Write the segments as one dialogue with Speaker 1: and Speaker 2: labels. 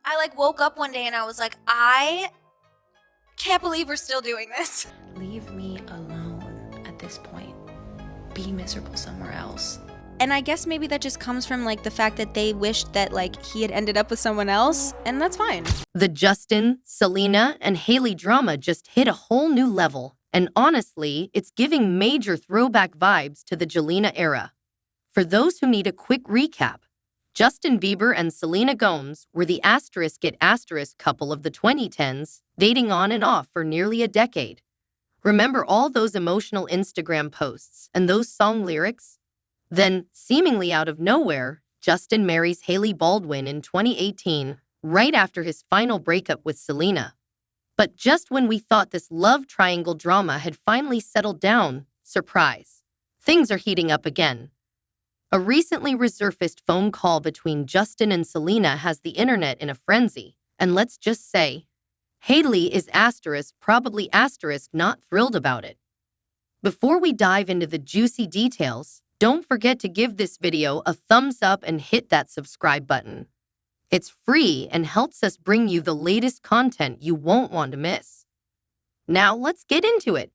Speaker 1: I like woke up one day and I was like, I can't believe we're still doing this.
Speaker 2: Leave me alone at this point. Be miserable somewhere else.
Speaker 3: And I guess maybe that just comes from like the fact that they wished that like he had ended up with someone else, and that's fine.
Speaker 4: The Justin, Selena, and Hailey drama just hit a whole new level, and honestly, it's giving major throwback vibes to the Jelena era. For those who need a quick recap, Justin Bieber and Selena Gomez were the *** couple of the 2010s, dating on and off for nearly a decade. Remember all those emotional Instagram posts and those song lyrics? Then, seemingly out of nowhere, Justin marries Hailey Baldwin in 2018, right after his final breakup with Selena. But just when we thought this love triangle drama had finally settled down, surprise, things are heating up again. A recently resurfaced phone call between Justin and Selena has the internet in a frenzy, and let's just say, Hailey is probably not thrilled about it. Before we dive into the juicy details, don't forget to give this video a thumbs up and hit that subscribe button. It's free and helps us bring you the latest content you won't want to miss. Now let's get into it.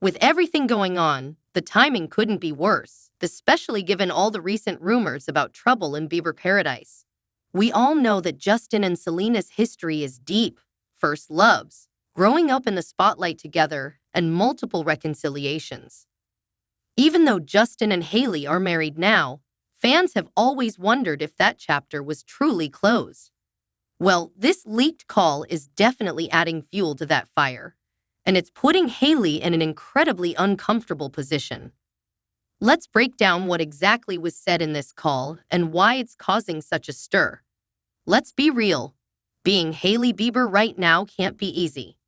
Speaker 4: With everything going on, the timing couldn't be worse, especially given all the recent rumors about trouble in Bieber paradise. We all know that Justin and Selena's history is deep, first loves, growing up in the spotlight together, and multiple reconciliations. Even though Justin and Hailey are married now, fans have always wondered if that chapter was truly closed. Well, this leaked call is definitely adding fuel to that fire, and it's putting Hailey in an incredibly uncomfortable position. Let's break down what exactly was said in this call and why it's causing such a stir. Let's be real. Being Hailey Bieber right now can't be easy.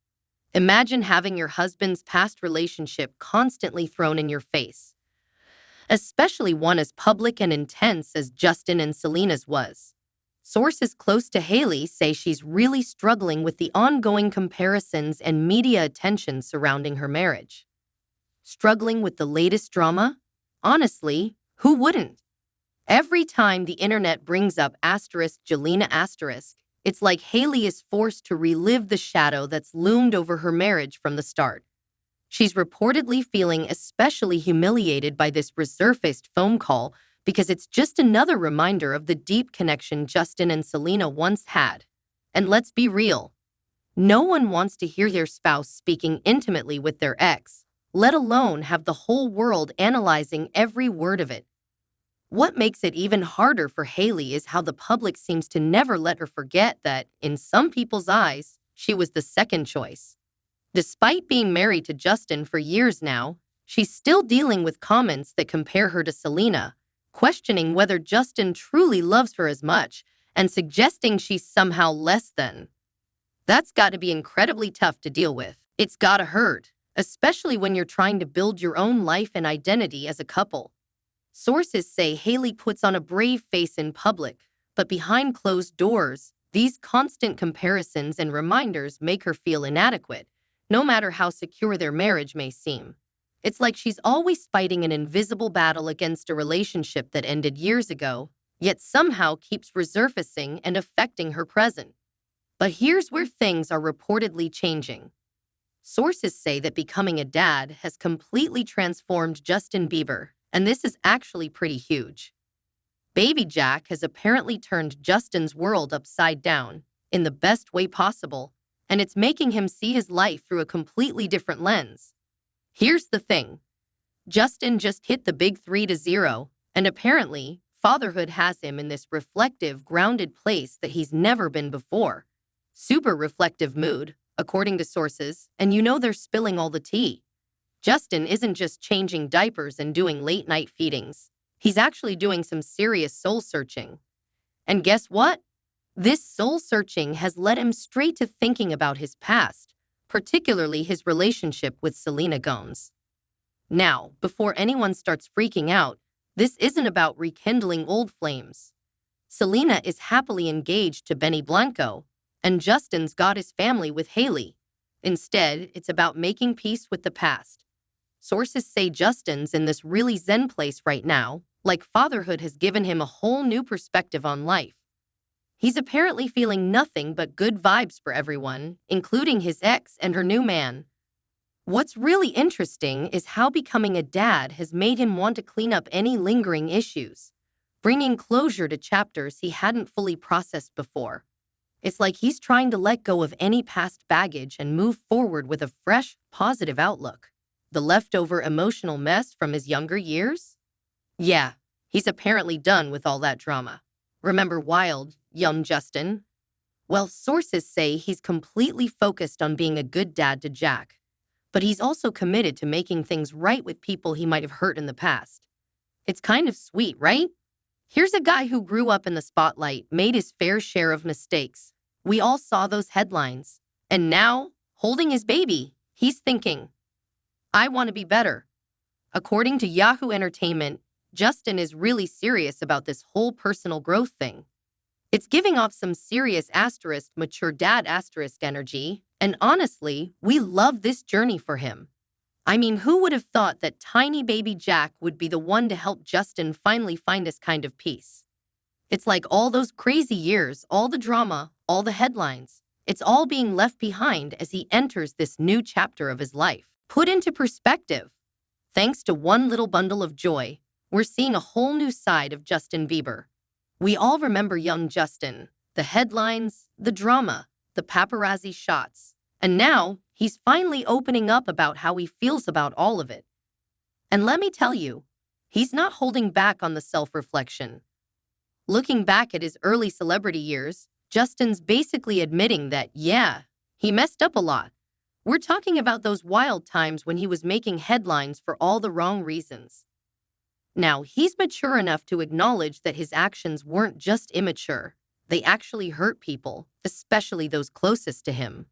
Speaker 4: Imagine having your husband's past relationship constantly thrown in your face, especially one as public and intense as Justin and Selena's was. Sources close to Hailey say she's really struggling with the ongoing comparisons and media attention surrounding her marriage. Struggling with the latest drama? Honestly, who wouldn't? Every time the internet brings up *Jelena*, it's like Hailey is forced to relive the shadow that's loomed over her marriage from the start. She's reportedly feeling especially humiliated by this resurfaced phone call because it's just another reminder of the deep connection Justin and Selena once had. And let's be real, no one wants to hear their spouse speaking intimately with their ex, let alone have the whole world analyzing every word of it. What makes it even harder for Hailey is how the public seems to never let her forget that, in some people's eyes, she was the second choice. Despite being married to Justin for years now, she's still dealing with comments that compare her to Selena, questioning whether Justin truly loves her as much, and suggesting she's somehow less than. That's got to be incredibly tough to deal with. It's gotta hurt, especially when you're trying to build your own life and identity as a couple. Sources say Hailey puts on a brave face in public, but behind closed doors, these constant comparisons and reminders make her feel inadequate, no matter how secure their marriage may seem. It's like she's always fighting an invisible battle against a relationship that ended years ago, yet somehow keeps resurfacing and affecting her present. But here's where things are reportedly changing. Sources say that becoming a dad has completely transformed Justin Bieber, and this is actually pretty huge. Baby Jack has apparently turned Justin's world upside down, in the best way possible, and it's making him see his life through a completely different lens. Here's the thing. Justin just hit the big 3-0, and apparently, fatherhood has him in this reflective, grounded place that he's never been before. Super reflective mood, according to sources, and you know they're spilling all the tea. Justin isn't just changing diapers and doing late-night feedings. He's actually doing some serious soul-searching. And guess what? This soul-searching has led him straight to thinking about his past, particularly his relationship with Selena Gomez. Now, before anyone starts freaking out, this isn't about rekindling old flames. Selena is happily engaged to Benny Blanco, and Justin's got his family with Hailey. Instead, it's about making peace with the past. Sources say Justin's in this really zen place right now, like fatherhood has given him a whole new perspective on life. He's apparently feeling nothing but good vibes for everyone, including his ex and her new man. What's really interesting is how becoming a dad has made him want to clean up any lingering issues, bringing closure to chapters he hadn't fully processed before. It's like he's trying to let go of any past baggage and move forward with a fresh, positive outlook. The leftover emotional mess from his younger years? Yeah, he's apparently done with all that drama. Remember wild, young Justin? Well, sources say he's completely focused on being a good dad to Jack, but he's also committed to making things right with people he might have hurt in the past. It's kind of sweet, right? Here's a guy who grew up in the spotlight, made his fair share of mistakes. We all saw those headlines. And now, holding his baby, he's thinking, I want to be better. According to Yahoo Entertainment, Justin is really serious about this whole personal growth thing. It's giving off some serious asterisk, mature dad asterisk energy, and honestly, we love this journey for him. I mean, who would have thought that tiny baby Jack would be the one to help Justin finally find his kind of peace? It's like all those crazy years, all the drama, all the headlines, it's all being left behind as he enters this new chapter of his life. Put into perspective, thanks to one little bundle of joy, we're seeing a whole new side of Justin Bieber. We all remember young Justin, the headlines, the drama, the paparazzi shots, and now he's finally opening up about how he feels about all of it. And let me tell you, he's not holding back on the self-reflection. Looking back at his early celebrity years, Justin's basically admitting that, yeah, he messed up a lot. We're talking about those wild times when he was making headlines for all the wrong reasons. Now, he's mature enough to acknowledge that his actions weren't just immature. They actually hurt people, especially those closest to him.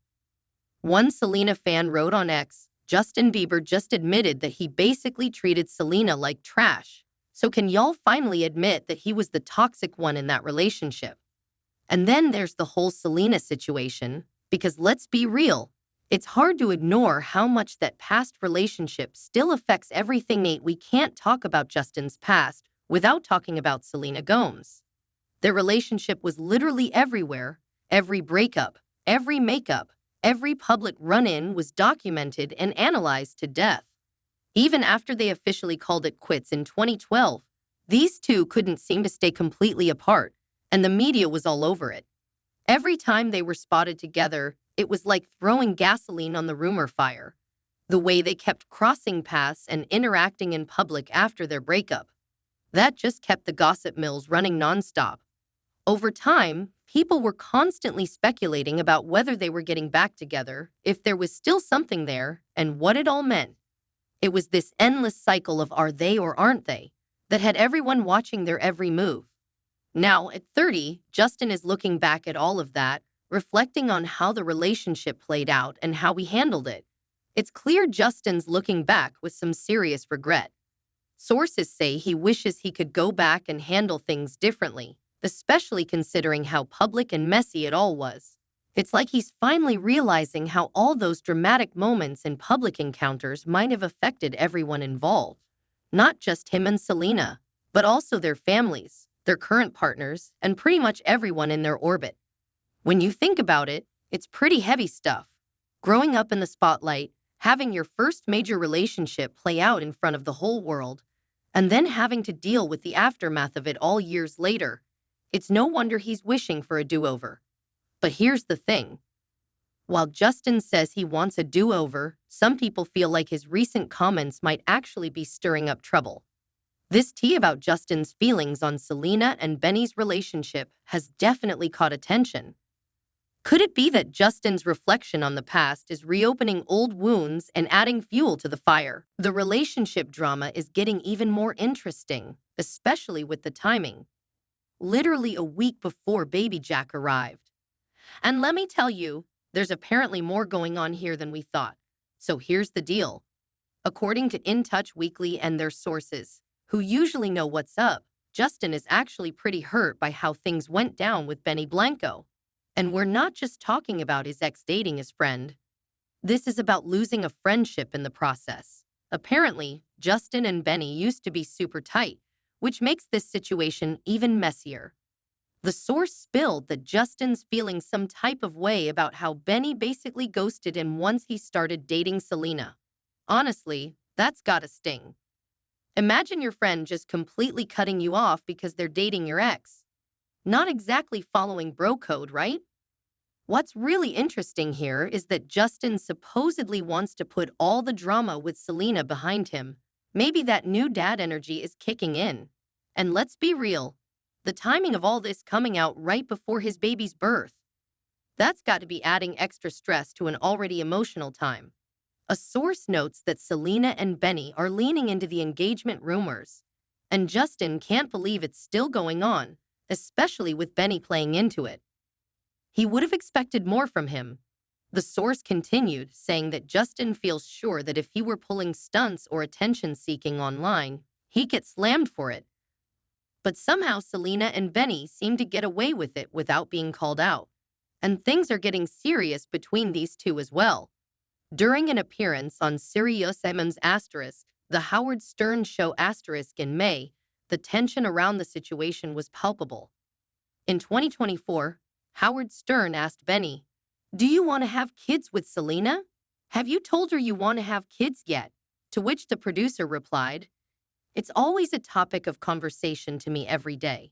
Speaker 4: One Selena fan wrote on X, Justin Bieber just admitted that he basically treated Selena like trash. So can y'all finally admit that he was the toxic one in that relationship? And then there's the whole Selena situation, because let's be real, it's hard to ignore how much that past relationship still affects everything. We can't talk about Justin's past without talking about Selena Gomez. Their relationship was literally everywhere. Every breakup, every makeup, every public run-in was documented and analyzed to death. Even after they officially called it quits in 2012, these two couldn't seem to stay completely apart, and the media was all over it. Every time they were spotted together, it was like throwing gasoline on the rumor fire. The way they kept crossing paths and interacting in public after their breakup. That just kept the gossip mills running nonstop. Over time, people were constantly speculating about whether they were getting back together, if there was still something there, and what it all meant. It was this endless cycle of are they or aren't they that had everyone watching their every move. Now, at 30, Justin is looking back at all of that, reflecting on how the relationship played out and how we handled it. It's clear Justin's looking back with some serious regret. Sources say he wishes he could go back and handle things differently, especially considering how public and messy it all was. It's like he's finally realizing how all those dramatic moments and public encounters might have affected everyone involved. Not just him and Selena, but also their families, their current partners, and pretty much everyone in their orbit. When you think about it, it's pretty heavy stuff. Growing up in the spotlight, having your first major relationship play out in front of the whole world, and then having to deal with the aftermath of it all years later, it's no wonder he's wishing for a do-over. But here's the thing. While Justin says he wants a do-over, some people feel like his recent comments might actually be stirring up trouble. This tea about Justin's feelings on Selena and Benny's relationship has definitely caught attention. Could it be that Justin's reflection on the past is reopening old wounds and adding fuel to the fire? The relationship drama is getting even more interesting, especially with the timing. Literally a week before baby Jack arrived. And let me tell you, there's apparently more going on here than we thought. So here's the deal. According to In Touch Weekly and their sources, who usually know what's up, Justin is actually pretty hurt by how things went down with Benny Blanco. And we're not just talking about his ex dating his friend. This is about losing a friendship in the process. Apparently, Justin and Benny used to be super tight, which makes this situation even messier. The source spilled that Justin's feeling some type of way about how Benny basically ghosted him once he started dating Selena. Honestly, that's gotta sting. Imagine your friend just completely cutting you off because they're dating your ex. Not exactly following bro code, right? What's really interesting here is that Justin supposedly wants to put all the drama with Selena behind him. Maybe that new dad energy is kicking in. And let's be real, the timing of all this coming out right before his baby's birth, that's got to be adding extra stress to an already emotional time. A source notes that Selena and Benny are leaning into the engagement rumors, and Justin can't believe it's still going on, especially with Benny playing into it. He would have expected more from him. The source continued, saying that Justin feels sure that if he were pulling stunts or attention-seeking online, he'd get slammed for it. But somehow Selena and Benny seem to get away with it without being called out. And things are getting serious between these two as well. During an appearance on SiriusXM's Asterisk, the Howard Stern show Asterisk in May, the tension around the situation was palpable. In 2024, Howard Stern asked Benny, "Do you want to have kids with Selena? Have you told her you want to have kids yet?" To which the producer replied, "It's always a topic of conversation to me every day.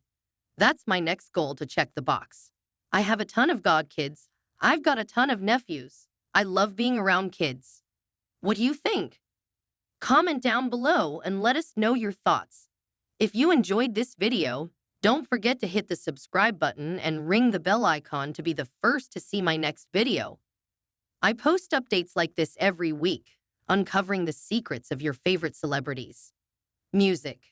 Speaker 4: That's my next goal to check the box. I have a ton of godkids. I've got a ton of nephews. I love being around kids. What do you think?" Comment down below and let us know your thoughts. If you enjoyed this video, don't forget to hit the subscribe button and ring the bell icon to be the first to see my next video. I post updates like this every week, uncovering the secrets of your favorite celebrities, music,